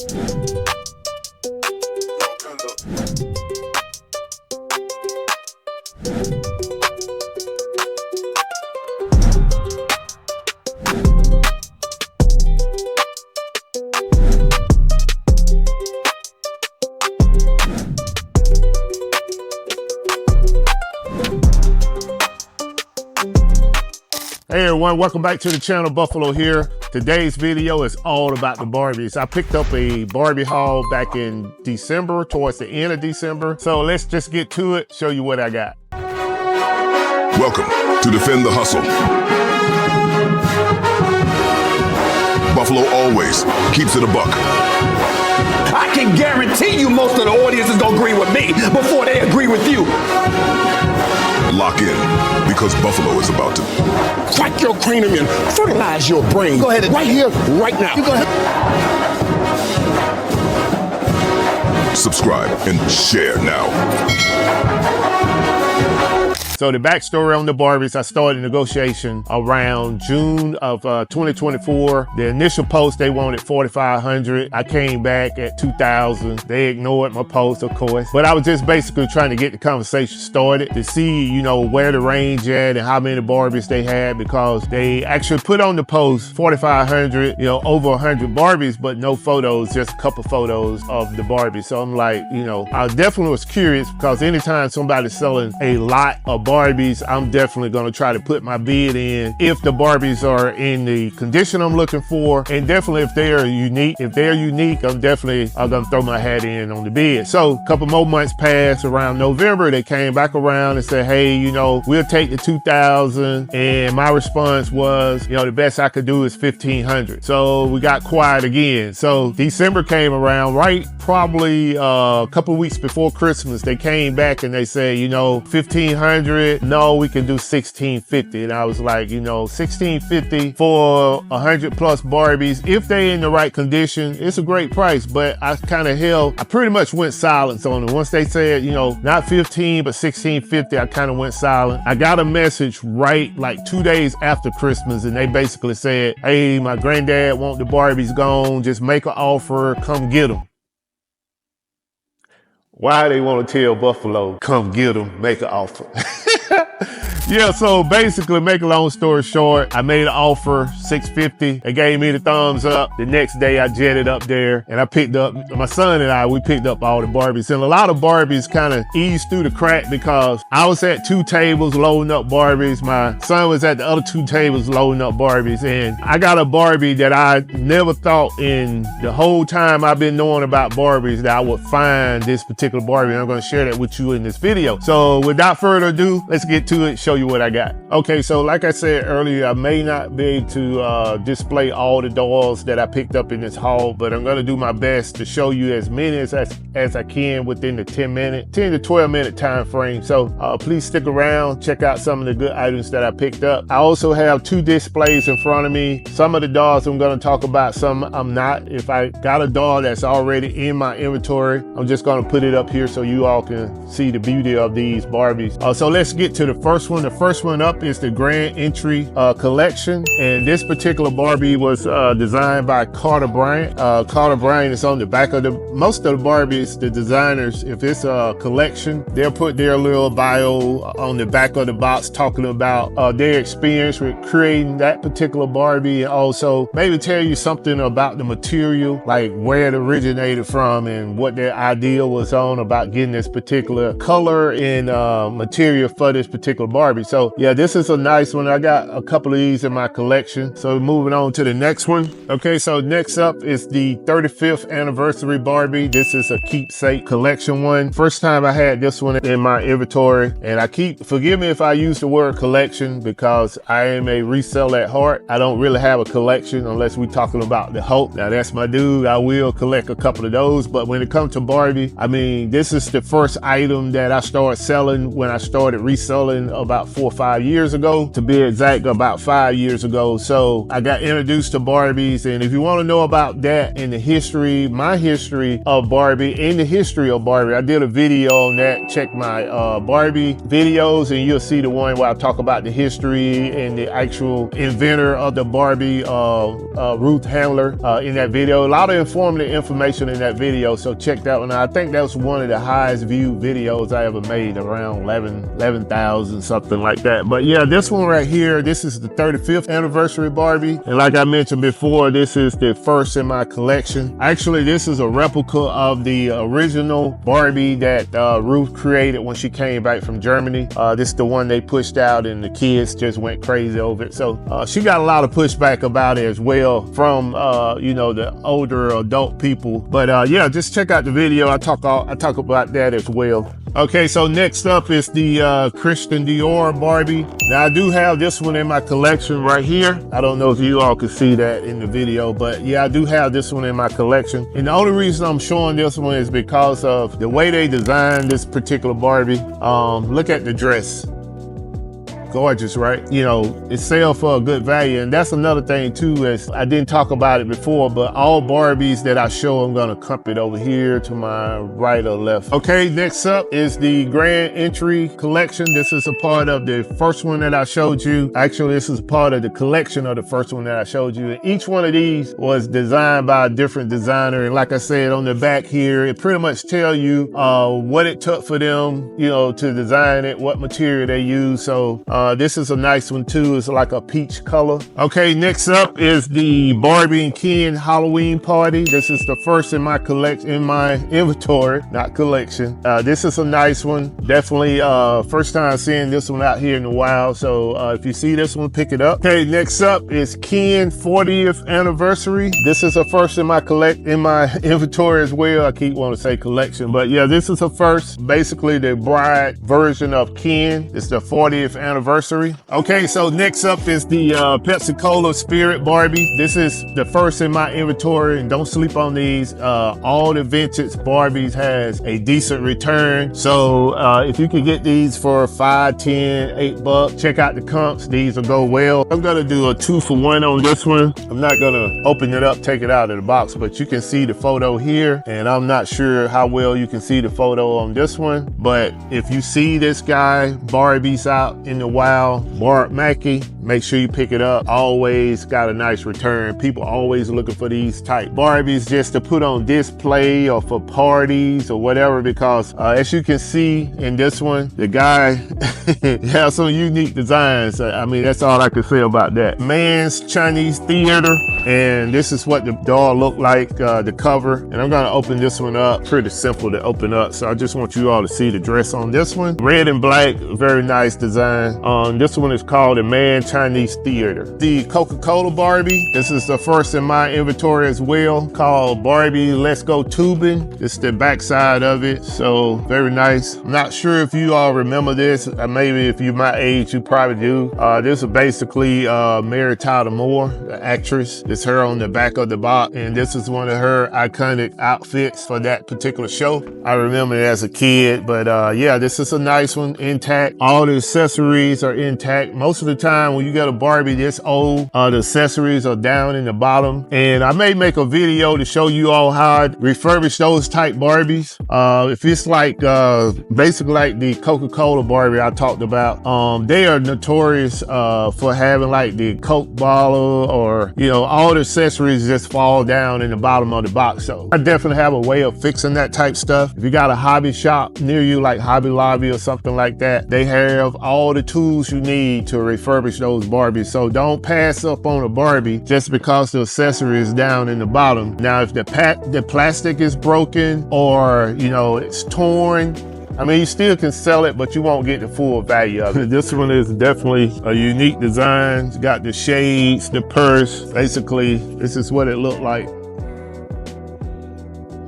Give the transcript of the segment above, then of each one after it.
Hey everyone, welcome back to the channel. Buffalo here. Today's video is all about the Barbies. I picked up a Barbie haul back in December, towards the end of December. So let's just get to it, show you what I got. Welcome to Defend the Hustle. Buffalo always keeps it a buck. I can guarantee you most of the audience is gonna agree with me before they agree with you. Lock in, because Buffalo is about to Crack your cranium and fertilize your brain. Go ahead. Right here, right now. You go ahead. subscribe and share now. So the backstory on the Barbies, I started negotiation around June of 2024. The initial post, they wanted $4,500. I came back at $2,000. They ignored my post, of course. But I was just basically trying to get the conversation started to see, you know, where the range at and how many Barbies they had, because they actually put on the post $4,500, you know, over 100 Barbies, but no photos, just a couple photos of the Barbies. So I'm like, you know, I definitely was curious, because anytime somebody's selling a lot of Barbies, I'm definitely going to try to put my bid in if the Barbies are in the condition I'm looking for, and definitely if they are unique. If they're unique, I'm definitely going to throw my hat in on the bid. So a couple more months passed. Around November, they came back around and said, hey, you know, we'll take the 2,000. And my response was, you know, the best I could do is 1,500. So we got quiet again. So December came around, right? Probably a couple weeks before Christmas, they came back and they said, you know, 1,500. No, we can do 1,650. And I was like, you know, 1,650 for 100 plus Barbies, if they in the right condition, it's a great price. But I pretty much went silent on it. Once they said, you know, not 15, but 1,650, I kind of went silent. I got a message right like 2 days after Christmas, and they basically said, hey, my granddad want the Barbies gone. Just make an offer, come get them. Why they want to tell Buffalo, come get them, make an offer? Yeah, so basically, make a long story short, I made an offer, $650. They gave me the thumbs up. The next day, I jetted up there, and I picked up, my son and I, we picked up all the Barbies. And a lot of Barbies kind of eased through the crack, because I was at 2 tables loading up Barbies. My son was at the other 2 tables loading up Barbies. And I got a Barbie that I never thought in the whole time I've been knowing about Barbies that I would find this particular Barbie. And I'm going to share that with you in this video. So without further ado, let's get to it, show you what I got. Okay, so like I said earlier, I may not be able to display all the dolls that I picked up in this haul, but I'm gonna do my best to show you as many as I can within the 10 to 12 minute time frame. So please stick around, check out some of the good items that I picked up. I also have 2 displays in front of me. Some of the dolls I'm gonna talk about, some I'm not. If I got a doll that's already in my inventory, I'm just gonna put it up here so you all can see the beauty of these Barbies. So let's get to the first one. The first one up is the Grand Entry collection, and this particular Barbie was designed by Carter Bryant. Carter Bryant is on the back of most of the Barbies. The designers, if it's a collection, they'll put their little bio on the back of the box talking about their experience with creating that particular Barbie, and also maybe tell you something about the material, like where it originated from and what their idea was on about getting this particular color and material for this particular Barbie. So yeah, this is a nice one. I got a couple of these in my collection. So moving on to the next one. Okay, so next up is the 35th anniversary Barbie. This is a keepsake collection one. First time I had this one in my inventory, and forgive me if I use the word collection, because I am a reseller at heart. I don't really have a collection unless we're talking about the Hulk. Now that's my dude. I will collect a couple of those, but when it comes to Barbie, I mean, this is the first item that I started selling when I started reselling about about 4 or 5 years ago, to be exact, about 5 years ago. So I got introduced to Barbies, and if you want to know about that in the history, my history of Barbie, in the history of Barbie, I did a video on that. Check my Barbie videos and you'll see the one where I talk about the history and the actual inventor of the Barbie, Ruth Handler, in that video. A lot of informative information in that video, so check that one out. I think that was one of the highest viewed videos I ever made, around 11,000, something like that. But yeah, this one right here, this is the 35th anniversary Barbie. And like I mentioned before, this is the first in my collection. Actually, this is a replica of the original Barbie that Ruth created when she came back from Germany. This is the one they pushed out and the kids just went crazy over it. So she got a lot of pushback about it as well from you know, the older adult people. But yeah, just check out the video. I talk about that as well. Okay, so next up is the Christian Dior Barbie. Now I do have this one in my collection right here. I don't know if you all can see that in the video, but yeah, I do have this one in my collection. And the only reason I'm showing this one is because of the way they designed this particular Barbie. Look at the dress. Gorgeous, right? You know, it sells for a good value. And that's another thing too, is I didn't talk about it before, but all Barbies that I show, I'm gonna clump it over here to my right or left. Okay, next up is the Grand Entry collection. This is a part of the first one that I showed you. Actually, this is part of the collection of the first one that I showed you. And each one of these was designed by a different designer. And like I said, on the back here, it pretty much tell you what it took for them, you know, to design it, what material they use. So this is a nice one too. It's like a peach color. Okay, next up is the Barbie and Ken Halloween party. This is the first in my collection, in my inventory, not collection. This is a nice one. Definitely first time seeing this one out here in the wild. So if you see this one, pick it up. Okay, next up is Ken 40th anniversary. This is a first in my inventory as well. I keep wanting to say collection, but yeah, this is a first. Basically the bride version of Ken. It's the 40th anniversary. Okay, so next up is the Pepsi-Cola Spirit Barbie. This is the first in my inventory, and don't sleep on these. All the vintage Barbies has a decent return. So if you can get these for $5, $10, $8, check out the comps. These will go well. I'm gonna do a 2-for-1 on this one. I'm not gonna open it up, take it out of the box, but you can see the photo here, and I'm not sure how well you can see the photo on this one. But if you see this guy, Barbie's out in the wild, Bart Mackey, make sure you pick it up. Always got a nice return. People always looking for these type Barbies just to put on display or for parties or whatever, because as you can see in this one, the guy has some unique designs. I mean, that's all I can say about that. Man's Chinese Theater, and this is what the doll looked like, the cover. And I'm gonna open this one up. Pretty simple to open up, so I just want you all to see the dress on this one. Red and black, very nice design. This one is called the Man Chinese Theater. The Coca-Cola Barbie, this is the first in my inventory as well, called Barbie Let's Go Tubing. This is the back side of it, so very nice. I'm not sure if you all remember this. Maybe if you're my age, you probably do. This is basically Mary Tyler Moore, the actress. It's her on the back of the box, and this is one of her iconic outfits for that particular show. I remember it as a kid, but yeah, this is a nice one, intact. All the accessories are intact. Most of the time when you get a Barbie this old, the accessories are down in the bottom. And I may make a video to show you all how I refurbish those type Barbies. If it's like basically like the Coca-Cola Barbie I talked about, they are notorious for having like the Coke bottle, or you know, all the accessories just fall down in the bottom of the box. So I definitely have a way of fixing that type stuff. If you got a hobby shop near you, like Hobby Lobby or something like that, they have all the tools you need to refurbish those Barbies. So don't pass up on a Barbie just because the accessory is down in the bottom. Now, if the plastic is broken, or you know, it's torn, I mean, you still can sell it, but you won't get the full value of it. This one is definitely a unique design. It's got the shades, the purse. Basically, this is what it looked like.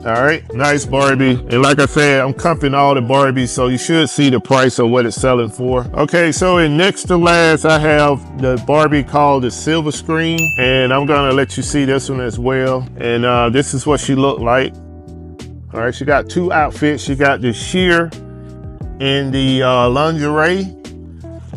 All right, nice Barbie. And like I said, I'm comping all the Barbies, so you should see the price of what it's selling for. Okay, so in next to last, I have the Barbie called the Silver Screen, and I'm gonna let you see this one as well. And this is what she looked like. All right, she got two outfits. She got the sheer and the lingerie.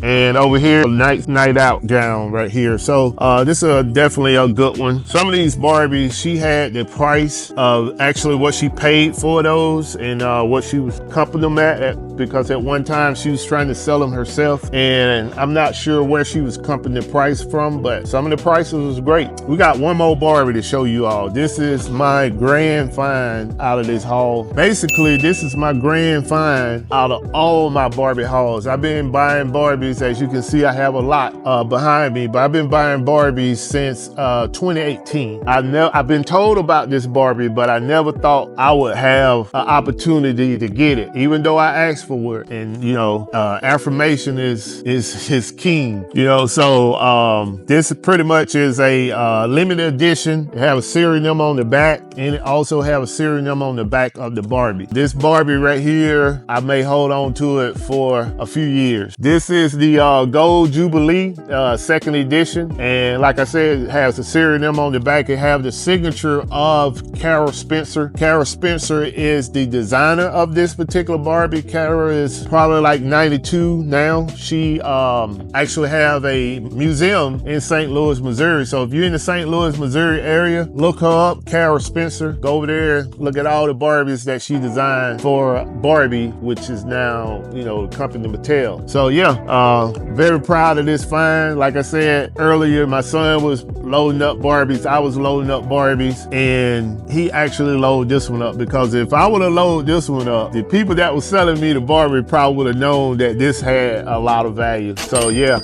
And over here, a night out gown right here. So this is definitely a good one. Some of these Barbies, she had the price of actually what she paid for those and what she was comping them at, because at one time she was trying to sell them herself, and I'm not sure where she was comping the price from, but some of the prices was great. We got one more Barbie to show you all. This is my grand find out of this haul. Basically, this is my grand find out of all my Barbie hauls. I've been buying Barbies, as you can see, I have a lot behind me, but I've been buying Barbies since 2018. I've been told about this Barbie, but I never thought I would have an opportunity to get it, even though I asked for it. And you know, affirmation is king. You know, so this pretty much is a limited edition. It have a serial number on the back, and it also have a serial number on the back of the Barbie. This Barbie right here, I may hold on to it for a few years. This is the Gold Jubilee second edition, and like I said, it has a serial number on the back. It have the signature of Cara Spencer. Cara Spencer is the designer of this particular Barbie. Cara is probably like 92 now. She actually have a museum in St. Louis, Missouri. So if you're in the St. Louis, Missouri area, look her up, Cara Spencer. Go over there, look at all the Barbies that she designed for Barbie, which is now, you know, the company Mattel. So yeah, very proud of this find. Like I said earlier, my son was loading up Barbies. I was loading up Barbies, and he actually loaded this one up, because if I would have loaded this one up, the people that was selling me the Barbie probably would have known that this had a lot of value. So yeah,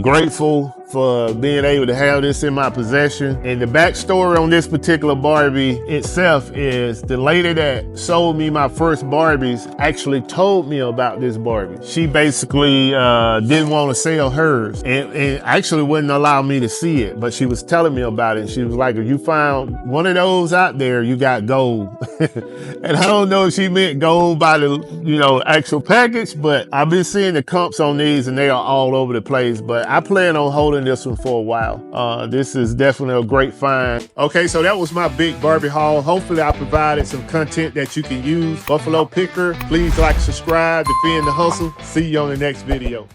grateful for being able to have this in my possession. And the backstory on this particular Barbie itself is the lady that sold me my first Barbies actually told me about this Barbie. She basically didn't want to sell hers and actually wouldn't allow me to see it, but she was telling me about it. And she was like, if you found one of those out there, you got gold. And I don't know if she meant gold by the, you know, actual package, but I've been seeing the comps on these and they are all over the place, but I plan on holding this one for a while. This is definitely a great find. Okay, so that was my big Barbie haul. Hopefully I provided some content that you can use. Buffalo Picker, please like, subscribe, defend the hustle. See you on the next video.